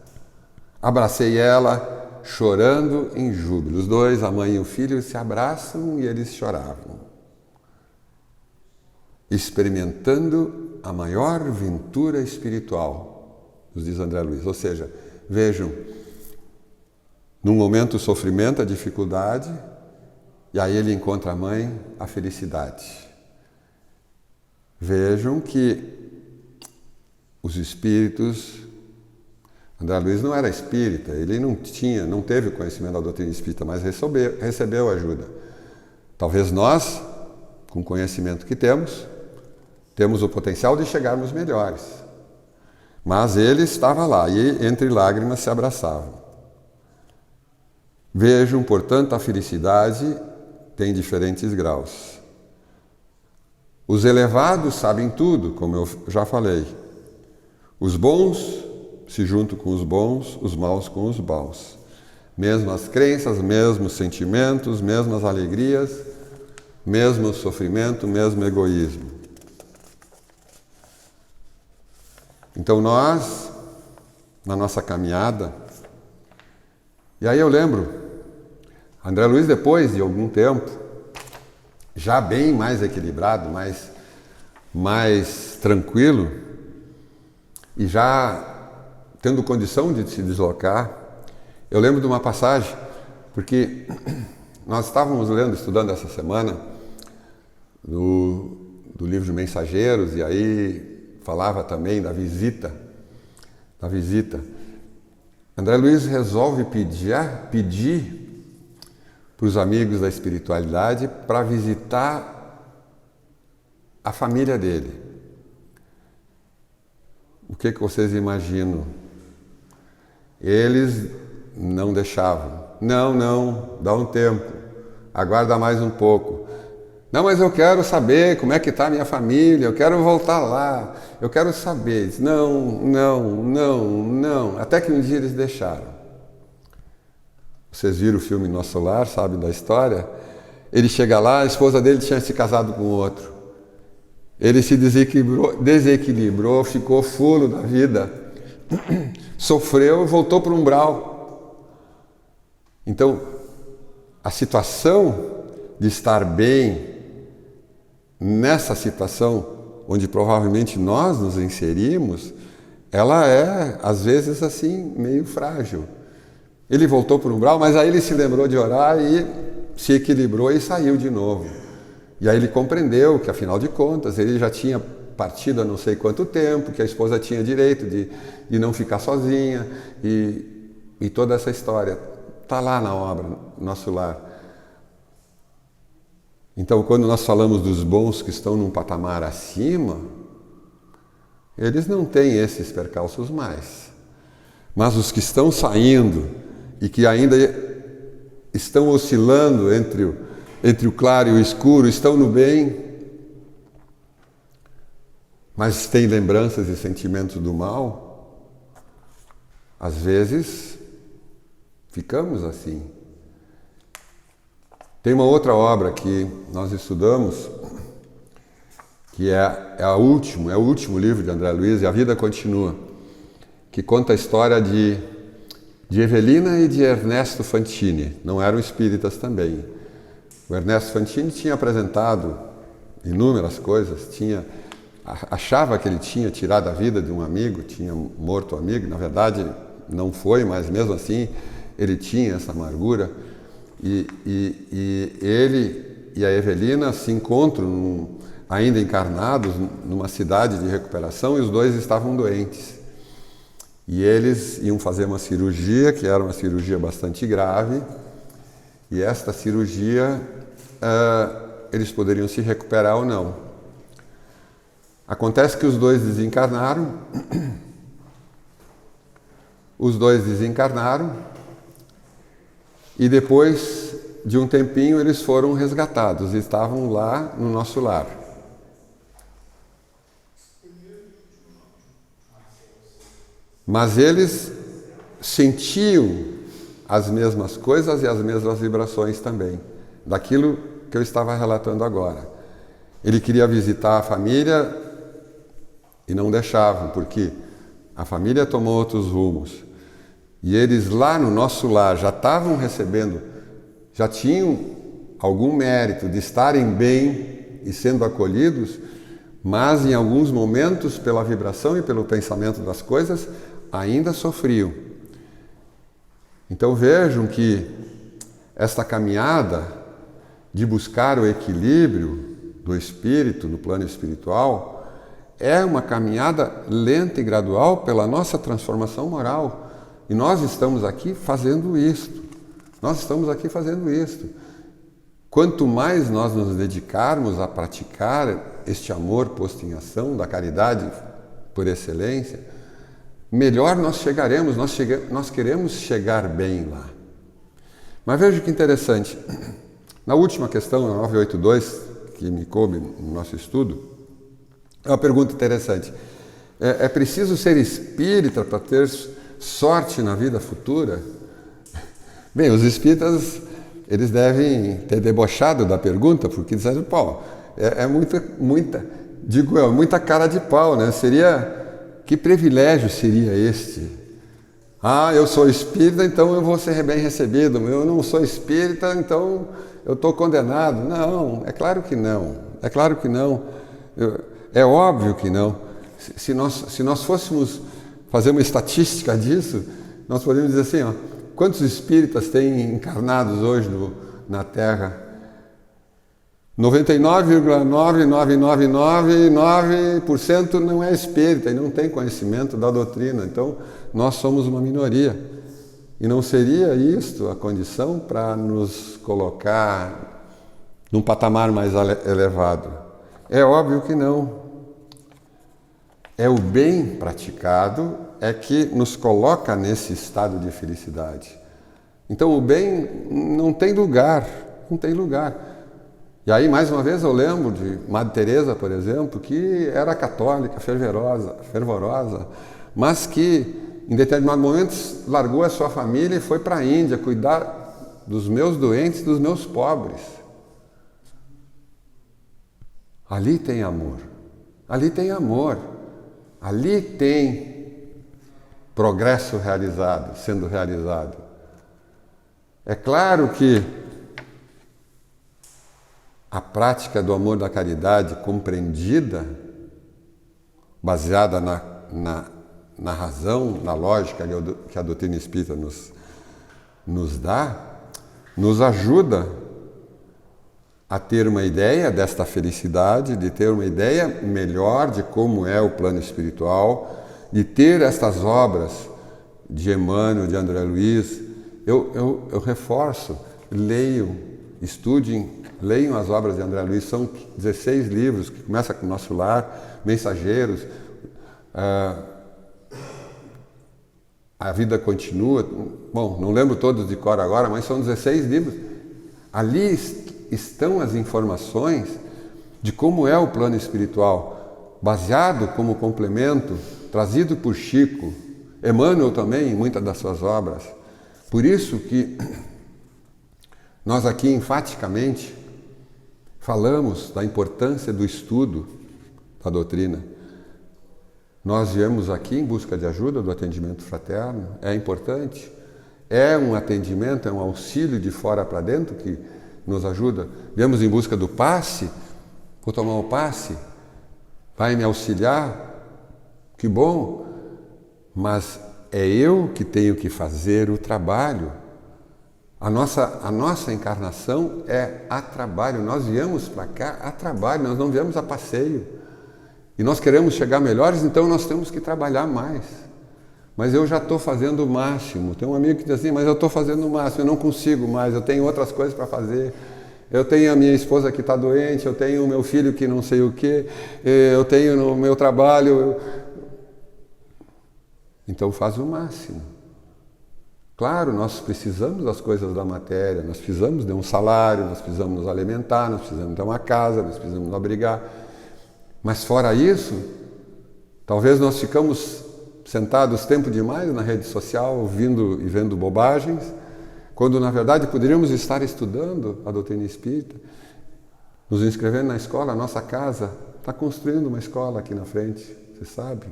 Abracei ela, chorando em júbilo. Os dois, a mãe e o filho, se abraçam e eles choravam, experimentando a maior ventura espiritual, nos diz André Luiz. Ou seja, vejam, num momento o sofrimento, a dificuldade, e aí ele encontra a mãe, a felicidade. Vejam que os espíritos... André Luiz não era espírita, ele não teve o conhecimento da doutrina espírita, mas recebeu ajuda. Talvez nós, com o conhecimento que temos o potencial de chegarmos melhores. Mas ele estava lá e entre lágrimas se abraçavam. Vejam, portanto, a felicidade tem diferentes graus. Os elevados sabem tudo, como eu já falei. Os bons se juntam com os bons, os maus com os maus. Mesmas crenças, mesmos sentimentos, mesmas alegrias, mesmo sofrimento, mesmo egoísmo. Então nós, na nossa caminhada, e aí eu lembro, André Luiz, depois de algum tempo, já bem mais equilibrado, mais tranquilo, e já tendo condição de se deslocar, eu lembro de uma passagem, porque nós estávamos estudando essa semana, do livro de Mensageiros, e aí falava também da visita. André Luiz resolve pedir para os amigos da espiritualidade para visitar a família dele. O que vocês imaginam? Eles não deixavam. Não, dá um tempo, aguarda mais um pouco. Não, mas eu quero saber como é que está a minha família, eu quero voltar lá, eu quero saber. Não. Até que um dia eles deixaram. Vocês viram o filme Nosso Lar, sabem da história? Ele chega lá, a esposa dele tinha se casado com outro. Ele se desequilibrou, ficou fulo da vida. Sofreu, voltou para o umbral. Então, a situação de estar bem nessa situação onde provavelmente nós nos inserimos, ela é, às vezes, assim, meio frágil. Ele voltou para o umbral, mas aí ele se lembrou de orar e se equilibrou e saiu de novo. E aí ele compreendeu que, afinal de contas, ele já tinha partido há não sei quanto tempo, que a esposa tinha direito de não ficar sozinha, e toda essa história está lá na obra, Nosso Lar. Então, quando nós falamos dos bons que estão num patamar acima, eles não têm esses percalços mais. Mas os que estão saindo e que ainda estão oscilando entre o claro e o escuro, estão no bem, mas têm lembranças e sentimentos do mal, às vezes ficamos assim. Tem uma outra obra que nós estudamos, que é o último livro de André Luiz, e A Vida Continua, que conta a história de Evelina e de Ernesto Fantini. Não eram espíritas também. O Ernesto Fantini tinha apresentado inúmeras coisas, achava que ele tinha tirado a vida de um amigo, tinha morto o amigo, na verdade não foi, mas mesmo assim ele tinha essa amargura. E ele e a Evelina se encontram ainda encarnados numa cidade de recuperação, e os dois estavam doentes. E eles iam fazer uma cirurgia, que era uma cirurgia bastante grave, e esta cirurgia eles poderiam se recuperar ou não. Acontece que os dois desencarnaram, e depois de um tempinho eles foram resgatados e estavam lá no nosso lar. Mas eles sentiam as mesmas coisas e as mesmas vibrações também, daquilo que eu estava relatando agora. Ele queria visitar a família e não deixavam, porque a família tomou outros rumos. E eles lá no nosso lar já estavam recebendo, já tinham algum mérito de estarem bem e sendo acolhidos, mas em alguns momentos, pela vibração e pelo pensamento das coisas, ainda sofriam. Então vejam que esta caminhada de buscar o equilíbrio do espírito no plano espiritual é uma caminhada lenta e gradual pela nossa transformação moral. E nós estamos aqui fazendo isto. Quanto mais nós nos dedicarmos a praticar este amor posto em ação, da caridade por excelência, melhor nós chegaremos. Nós queremos chegar bem lá. Mas veja que interessante. Na última questão, na 982, que me coube no nosso estudo, é uma pergunta interessante. É preciso ser espírita para ter sorte na vida futura? Bem, os espíritas, eles devem ter debochado da pergunta, porque disseram, pô, é muita cara de pau, né? Que privilégio seria este? Ah, eu sou espírita, então eu vou ser bem recebido. Eu não sou espírita, então eu estou condenado. Não, é claro que não. É óbvio que não. Se nós fôssemos fazer uma estatística disso, nós poderíamos dizer assim, ó, quantos espíritas tem encarnados hoje na Terra? 99,9999% não é espírita e não tem conhecimento da doutrina. Então, nós somos uma minoria. E não seria isto a condição para nos colocar num patamar mais elevado? É óbvio que não. É o bem praticado é que nos coloca nesse estado de felicidade. Então, o bem não tem lugar. E aí, mais uma vez, eu lembro de Madre Teresa, por exemplo, que era católica, fervorosa, mas que, em determinados momentos, largou a sua família e foi para a Índia cuidar dos meus doentes, dos meus pobres. Ali tem amor. Ali tem progresso sendo realizado. É claro que a prática do amor da caridade compreendida, baseada na razão, na lógica que a doutrina espírita nos dá, nos ajuda a ter uma ideia desta felicidade, de ter uma ideia melhor de como é o plano espiritual, de ter estas obras de Emmanuel, de André Luiz. Eu reforço, leiam, estudem leiam as obras de André Luiz, são 16 livros, que começa com Nosso Lar, Mensageiros, A Vida Continua. Bom, não lembro todos de cor agora, mas são 16 livros. Ali estão as informações de como é o plano espiritual, baseado como complemento, trazido por Chico, Emmanuel também, em muitas das suas obras. Por isso que nós aqui enfaticamente falamos da importância do estudo da doutrina. Nós viemos aqui em busca de ajuda do atendimento fraterno, é importante, é um atendimento, é um auxílio de fora para dentro que nos ajuda. Viemos em busca do passe, vou tomar o passe, vai me auxiliar, que bom, mas é eu que tenho que fazer o trabalho. A nossa encarnação é a trabalho, nós viemos para cá a trabalho, nós não viemos a passeio. E nós queremos chegar melhores, então nós temos que trabalhar mais. Mas eu já estou fazendo o máximo. Tem um amigo que diz assim, mas eu estou fazendo o máximo, eu não consigo mais, eu tenho outras coisas para fazer. Eu tenho a minha esposa que está doente, eu tenho o meu filho que não sei o quê, eu tenho no meu trabalho. Então faz o máximo. Claro, nós precisamos das coisas da matéria, nós precisamos de um salário, nós precisamos nos alimentar, nós precisamos ter uma casa, nós precisamos nos abrigar. Mas fora isso, talvez nós ficamos sentados tempo demais na rede social, ouvindo e vendo bobagens, quando na verdade poderíamos estar estudando a doutrina espírita, nos inscrevendo na escola. A nossa casa está construindo uma escola aqui na frente, você sabe?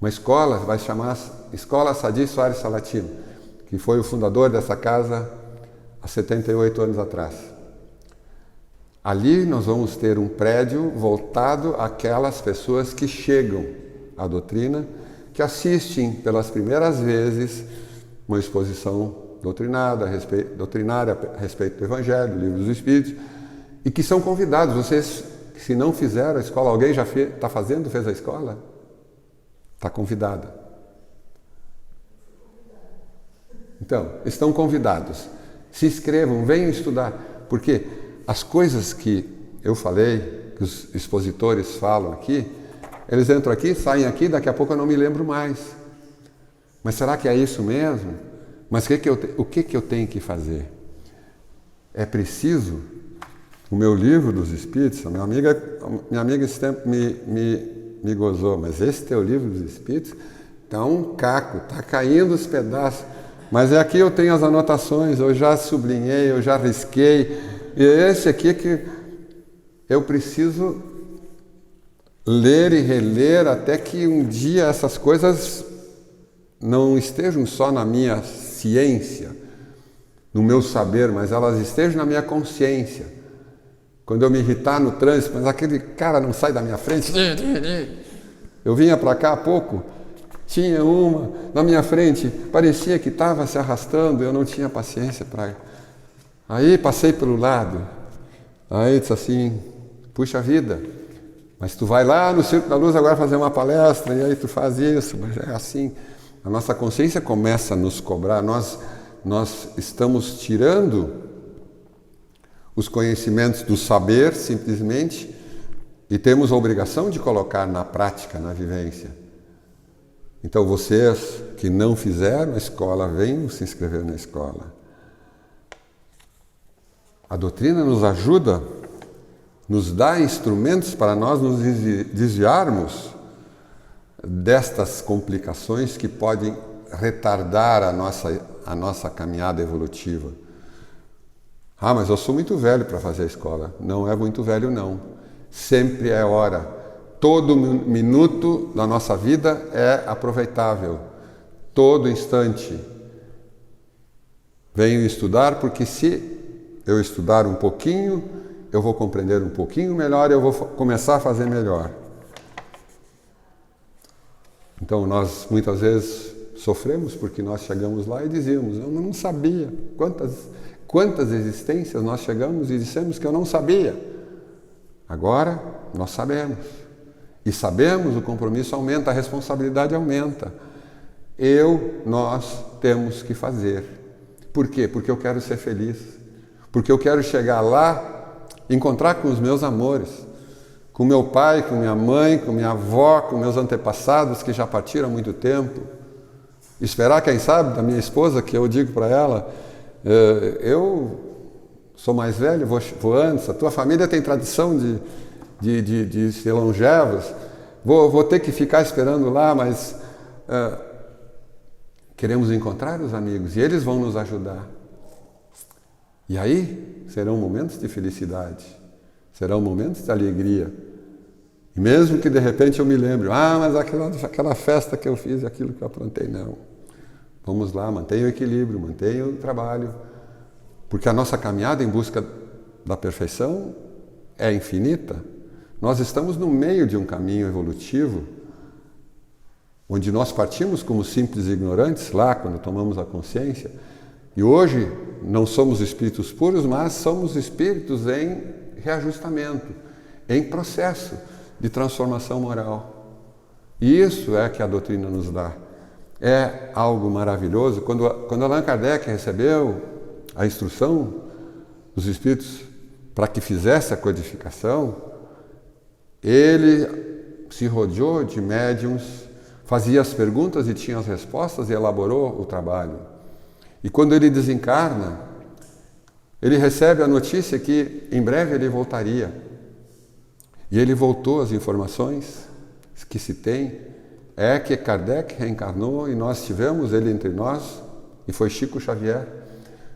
Uma escola, vai chamar Escola Sadi Soares Salatino, que foi o fundador dessa casa há 78 anos atrás. Ali nós vamos ter um prédio voltado àquelas pessoas que chegam à doutrina, que assistem pelas primeiras vezes uma exposição doutrinária a respeito do Evangelho, do Livro dos Espíritos, e que são convidados. Vocês, se não fizeram a escola, alguém já está fazendo, fez a escola? Está convidada. Então, estão convidados. Se inscrevam, venham estudar. Porque as coisas que eu falei, que os expositores falam aqui, eles entram aqui, saem aqui, daqui a pouco eu não me lembro mais. Mas será que é isso mesmo? Mas o que eu tenho que fazer? É preciso, o meu livro dos Espíritos, a minha amiga esse tempo me gozou, mas esse teu livro dos Espíritos está um caco, está caindo os pedaços. Mas é aqui eu tenho as anotações, eu já sublinhei, eu já risquei. E esse aqui que eu preciso ler e reler até que um dia essas coisas não estejam só na minha ciência, no meu saber, mas elas estejam na minha consciência. Quando eu me irritar no trânsito, mas aquele cara não sai da minha frente. Eu vinha para cá há pouco, tinha uma na minha frente, parecia que estava se arrastando, eu não tinha paciência para... Aí passei pelo lado, aí disse assim, puxa vida, mas tu vai lá no Circo da Luz agora fazer uma palestra, e aí tu faz isso, mas é assim. A nossa consciência começa a nos cobrar, nós estamos tirando os conhecimentos do saber, simplesmente, e temos a obrigação de colocar na prática, na vivência. Então vocês que não fizeram a escola, venham se inscrever na escola. A doutrina nos ajuda, nos dá instrumentos para nós nos desviarmos destas complicações que podem retardar a nossa caminhada evolutiva. Ah, mas eu sou muito velho para fazer a escola. Não é muito velho, não. Sempre é hora. Todo minuto da nossa vida é aproveitável. Todo instante. Venho estudar, porque se eu estudar um pouquinho, eu vou compreender um pouquinho melhor e eu vou começar a fazer melhor. Então nós muitas vezes sofremos porque nós chegamos lá e dizíamos, eu não sabia. Quantas existências nós chegamos e dissemos que eu não sabia. Agora nós sabemos. E sabemos, o compromisso aumenta, a responsabilidade aumenta. Nós temos que fazer. Por quê? Porque eu quero ser feliz. Porque eu quero chegar lá encontrar com os meus amores, com meu pai, com minha mãe, com minha avó, com meus antepassados que já partiram há muito tempo. Esperar, quem sabe, da minha esposa, que eu digo para ela, eu sou mais velho, vou antes, a tua família tem tradição de ser longevos, vou ter que ficar esperando lá, mas queremos encontrar os amigos e eles vão nos ajudar. E aí serão momentos de felicidade, serão momentos de alegria. E mesmo que de repente eu me lembre, mas aquela festa que eu fiz, aquilo que eu aprontei, não. Vamos lá, mantenha o equilíbrio, mantenha o trabalho, porque a nossa caminhada em busca da perfeição é infinita. Nós estamos no meio de um caminho evolutivo, onde nós partimos como simples ignorantes, lá quando tomamos a consciência, e hoje não somos espíritos puros, mas somos espíritos em reajustamento, em processo de transformação moral. E isso é que a doutrina nos dá. É algo maravilhoso. Quando Allan Kardec recebeu a instrução dos espíritos para que fizesse a codificação, ele se rodeou de médiuns, fazia as perguntas e tinha as respostas e elaborou o trabalho. E quando ele desencarna, ele recebe a notícia que em breve ele voltaria. E ele voltou. As informações que se tem é que Kardec reencarnou e nós tivemos ele entre nós, e foi Chico Xavier.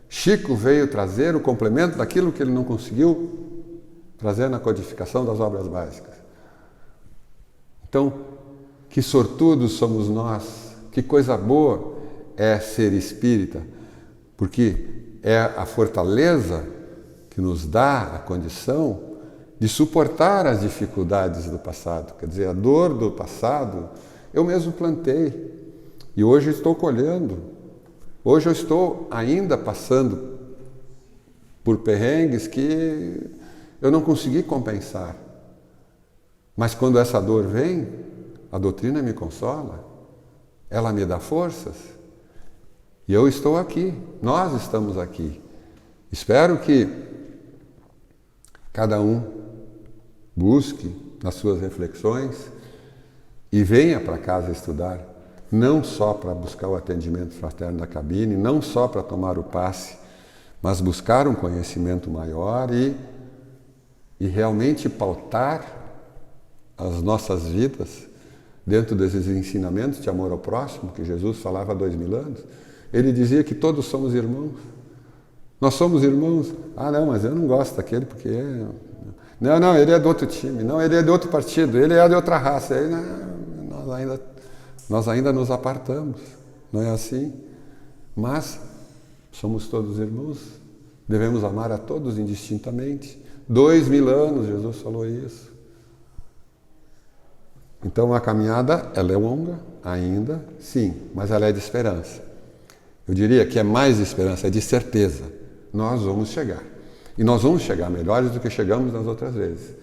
Chico veio trazer o complemento daquilo que ele não conseguiu trazer na codificação das obras básicas. Então, que sortudos somos nós, que coisa boa é ser espírita, porque é a fortaleza que nos dá a condição de suportar as dificuldades do passado. Quer dizer, a dor do passado eu mesmo plantei e hoje estou colhendo. Hoje eu estou ainda passando por perrengues que eu não consegui compensar. Mas quando essa dor vem, a doutrina me consola, ela me dá forças. E eu estou aqui, nós estamos aqui. Espero que cada um busque nas suas reflexões e venha para casa estudar, não só para buscar o atendimento fraterno na cabine, não só para tomar o passe, mas buscar um conhecimento maior e realmente pautar as nossas vidas dentro desses ensinamentos de amor ao próximo que Jesus falava há 2000 anos. Ele dizia que todos somos irmãos. Nós somos irmãos. Não, mas eu não gosto daquele porque... Não, ele é do outro time. Não, ele é de outro partido. Ele é de outra raça. Aí, nós ainda nos apartamos. Não é assim? Mas somos todos irmãos. Devemos amar a todos indistintamente. 2000 anos Jesus falou isso. Então a caminhada, ela é longa ainda, sim, mas ela é de esperança. Eu diria que é mais de esperança, é de certeza. Nós vamos chegar. E nós vamos chegar melhores do que chegamos nas outras vezes.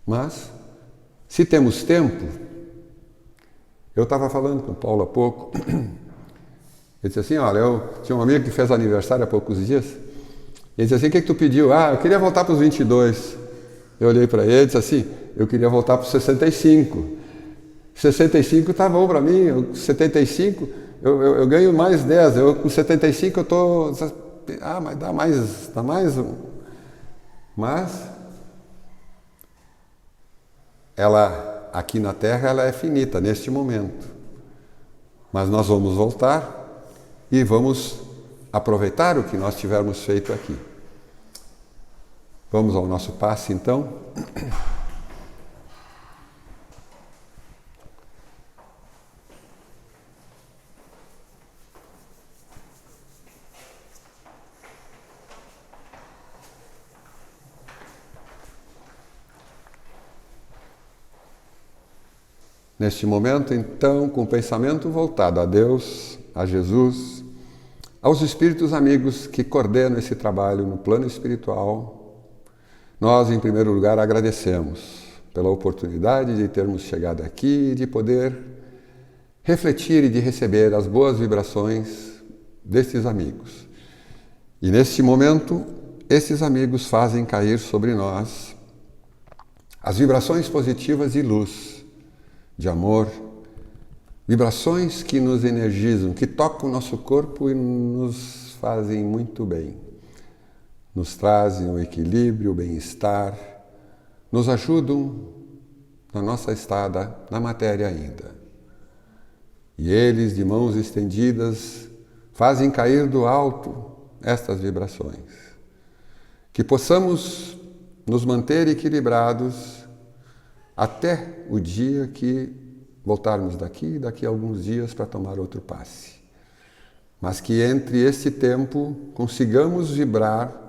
Mas, se temos tempo, eu estava falando com o Paulo há pouco, ele disse assim, olha, eu tinha um amigo que fez aniversário há poucos dias, ele disse assim, o que tu pediu? Eu queria voltar para os 22. Eu olhei para ele e disse assim, eu queria voltar para os 65. 65 está bom para mim, 75... Eu ganho mais 10, com 75 eu estou... mas dá mais um. Mas, ela, aqui na Terra, ela é finita, neste momento. Mas nós vamos voltar e vamos aproveitar o que nós tivermos feito aqui. Vamos ao nosso passe, então. Neste momento, então, com o pensamento voltado a Deus, a Jesus, aos espíritos amigos que coordenam esse trabalho no plano espiritual, nós, em primeiro lugar, agradecemos pela oportunidade de termos chegado aqui e de poder refletir e de receber as boas vibrações desses amigos. E neste momento, esses amigos fazem cair sobre nós as vibrações positivas de luz, de amor, vibrações que nos energizam, que tocam o nosso corpo e nos fazem muito bem. Nos trazem o equilíbrio, o bem-estar, nos ajudam na nossa estada na matéria ainda. E eles, de mãos estendidas, fazem cair do alto estas vibrações. Que possamos nos manter equilibrados até o dia que voltarmos daqui a alguns dias para tomar outro passe. Mas que entre esse tempo consigamos vibrar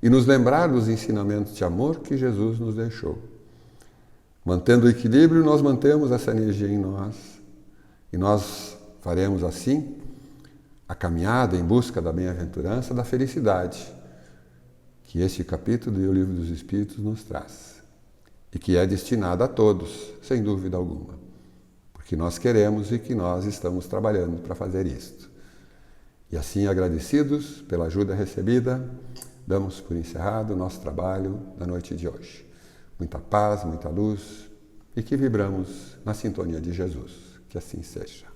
e nos lembrar dos ensinamentos de amor que Jesus nos deixou. Mantendo o equilíbrio, nós mantemos essa energia em nós e nós faremos assim a caminhada em busca da bem-aventurança, da felicidade, que este capítulo do Livro dos Espíritos nos traz e que é destinada a todos, sem dúvida alguma, porque nós queremos e que nós estamos trabalhando para fazer isto. E assim, agradecidos pela ajuda recebida, damos por encerrado o nosso trabalho da noite de hoje. Muita paz, muita luz e que vibramos na sintonia de Jesus. Que assim seja.